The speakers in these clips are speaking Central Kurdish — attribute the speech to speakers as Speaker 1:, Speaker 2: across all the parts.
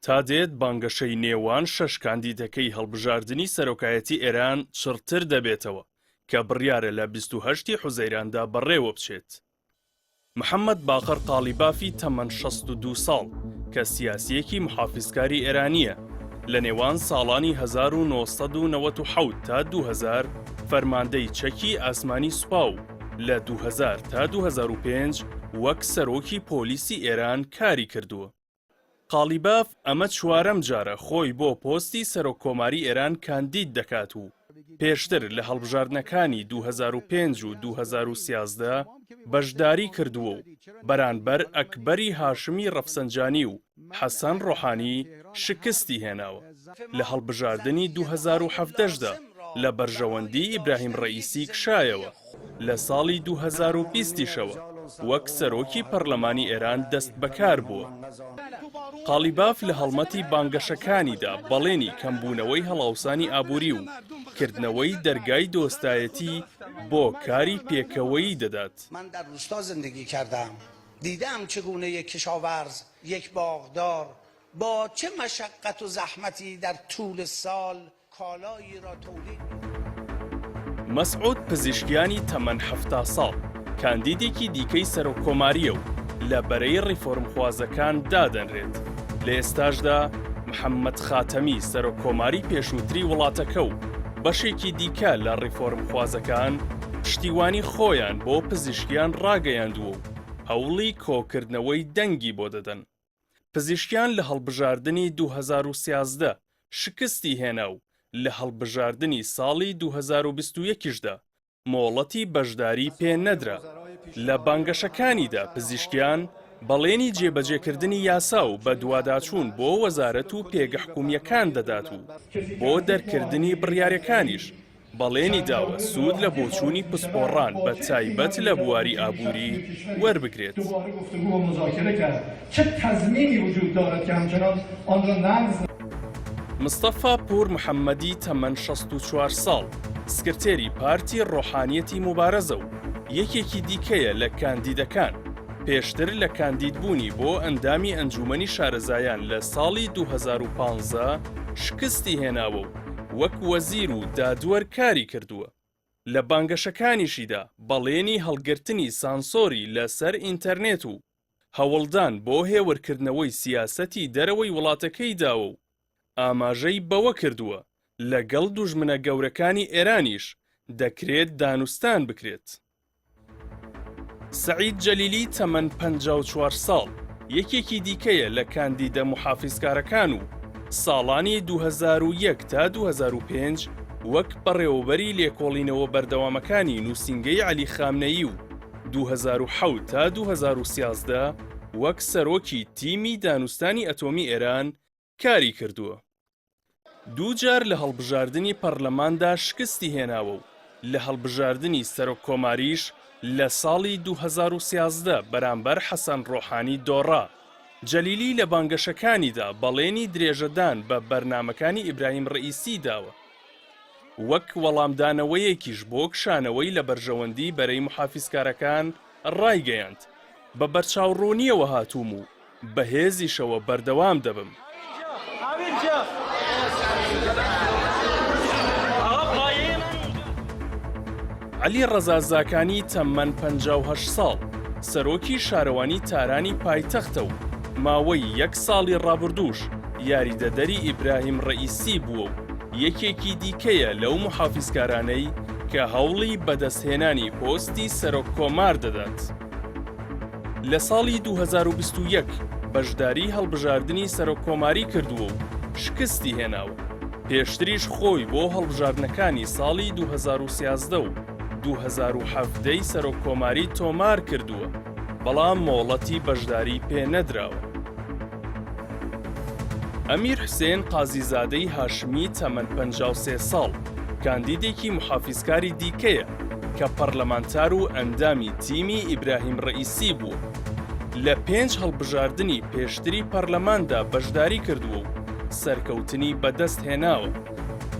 Speaker 1: تا دێت بانگەشەی نێوان شەش کاندیدەکەی هەڵبژاردننی سەرۆکایەتی ئێران چڕتر دەبێتەوە کە بڕیارە لە 28 حوزەیراندا بەڕێوە بچێت. محەممەد باقر قالیبافی تەمەن 62 ساڵ کە سیاسیەکی محافیزکاری ئێرانیە لە نێوان ساڵانی 1997 تا 2000 فەرماندەی چەکی ئاسمانی سوپا و لە 2000 تا 2005 وەک سەرۆکی پۆلیسی ئێران کاری کردووە. قالیباف ئەمە چوارەم جارە خۆی بۆ پۆستی سەرۆککۆماری ئێران کاندید دەکات و پێشتر لە هەڵبژاردنەکانی 2005 و 2013 بەشداری کردووە و بەرانبەر ئەکبەری هاشمی ڕەفسەنجانی و حەسەن ڕۆحانی شکستی هێناوە. لە هەڵبژاردننی 2017دا لە بەرژەوەندی ئیبراهیم ڕەئیسی کشایەوە. لە ساڵی 2020شەوە وەک سەرۆکی پەرلەمانی ئێران دەست بەکار بووە. قالیباف لە هەڵمەتی بانگەشەکانیدا بەڵێنی کەمبوونەوەی هەڵاوسانی ئابووری و کردنەوەی دەرگای دۆستایەتی بۆ کاری پێکەوەیی دەدات.
Speaker 2: من در روستا زندگی کردم، دیدم چگونه یک کشاورز، یک باغدار با چه مشقت و زحمتی در طول سال کالایی را تولید.
Speaker 1: مەسعود پزیشکیانی تەمەن 70 ساڵ کاندیدێکی دیکەی سەرۆککۆماریە و لە بەرەی ڕیفۆرمخوازەکان دادەنرێت. لە ئێستاشدا محەممەد خاتەمی سەرۆککۆماری پێشووتری وڵاتەکە و بەشێکی دیکە لە ڕیفۆرمخوازەکان پشتیوانی خۆیان بۆ پزیشکیان ڕاگەیاندووە و هەوڵی کۆکردنەوەی دەنگی بۆ دەدەن. پزیشکیان لە هەڵبژاردننی 2013 شکستی هێنا و لە هەڵبژاردننی ساڵی 2021دا مۆڵەتی بەشداری پێ نەدرا. لە بانگەشەکانیدا پزیشکیان بەڵێنی جێبەجێکردنی یاسا و بە دوواداچوون بۆ وەزارەت و پێگەحکومیەکان دەدات و بۆ دەرکردنی بڕیارەکانیش بەڵێنی داوە سوود لە بۆچوونی پسپۆڕان بە تایبەت لە بواری ئابووری وەربگرێت. مستەفا پور محەممەدی تەمەن 64 ساڵ سکرتێری پارتی ڕۆحانیەتی موبارەزە و یەکێکی دیکەیە لە کاندیدەکان. پێشتر لە کاندیدبوونی بۆ ئەندامی ئەنجومەنی شارەزایان لە ساڵی 2015 شکستی هێناوە و وەک وەزیر و دادوەر کاری کردووە. لە بانگەشەکانیشیدا بەڵێنی هەڵگرتنی سانسۆری لەسەر ئینتەرنێت و هەوڵدان بۆ هێورکردنەوەی سیاسەتی دەرەوەی وڵاتەکەی داوە و ئاماژەی بەوە کردووە لەگەڵ دوژمنە گەورەکانی ئێرانیش دەکرێت دانوستان بکرێت. سەعید جەلیلی تەمەن 54 ساڵ یەکێکی دیکەیە لە کاندیدە محافیزکارەکان و ساڵانی 2001 تا 2005 وەک بەڕێوەبەری لێکۆڵینەوە بەردەوامەکانی نووسینگەی عەلی خامنەیی و 2007 تا 2013 وەک سەرۆکی تیمی دانوستانی ئەتۆمی ئێران کاری کردووە. دووجار لە هەڵبژاردننی پەرلەماندا شکستی هێناوە و لە هەڵبژاردننی سەرۆککۆماریش لە ساڵی 2013 بەرامبەر حەسەن ڕۆحانی دۆڕا. جەلیلی لە بانگەشەکانیدا بەڵێنی درێژەدان بە بەرنامەکانی ئیبراهیم ڕەئیسی داوە. وەک وەڵامدانەوەیەکیش بۆ کشانەوەی لە بەرژەوەندی بەرەی محافیزکارەکان ڕایگەیاند. بە بەرچاوڕوونیەوە هاتووم و بەهێزیشەوە بەردەوام دەبم. عەلی ڕەزازاکانی تەمەن 58 ساڵ سەرۆکی شارەوانی تارانی پایتەختە و ماوەی یەک ساڵی ڕابردووش یاریدەدەری ئیبراهیم ڕەئیسی بووە و یەکێکی دیکەیە لەو محافیزکارانەی کە هەوڵی بەدەستهێنانی پۆستی سەرۆککۆمار دەدات. لە ساڵی 2021 بەشداری هەڵبژاردننی سەرۆککۆماری کردووە و شکستی هێناوە. پێشتریش خۆی بۆ هەڵبژاردنەکانی ساڵی 2013 و 2017 سەرۆککۆماری تۆمار کردووە، بەڵام مۆڵەتی بەشداری پێ نەدراوە. ئەمیر حوسێن قازیزادەی هاشمی تەمەن 53 ساڵ کاندیدێکی محافیزکاری دیکەیە کە پەرلەمانتار و ئەندامی تیمی ئیبراهیم ڕەئیسی بووە. لە 5 هەڵبژاردننی پێشتری پەرلەماندا بەشداری کردووە و سەرکەوتنی بەدەست هێناوە.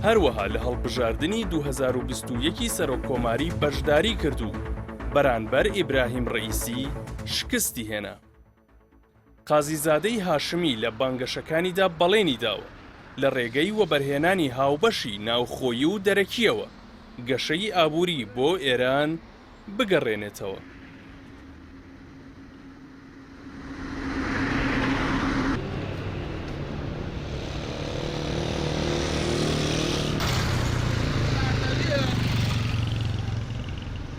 Speaker 1: هەروەها لە هەڵبژاردننی 2021 سەرۆککۆماری بەشداری کردو بەرانبەر ئیبراهیم ڕەئیسی شکستی هێنا. قازیزادەی هاشمی لە بانگەشەکانیدا بەڵێنی داوە لە ڕێگەی وەبەرهێنانی هاوبەشی ناوخۆیی و دەرەکیەوە گەشەی ئابووری بۆ ئێران بگەڕێنێتەوە.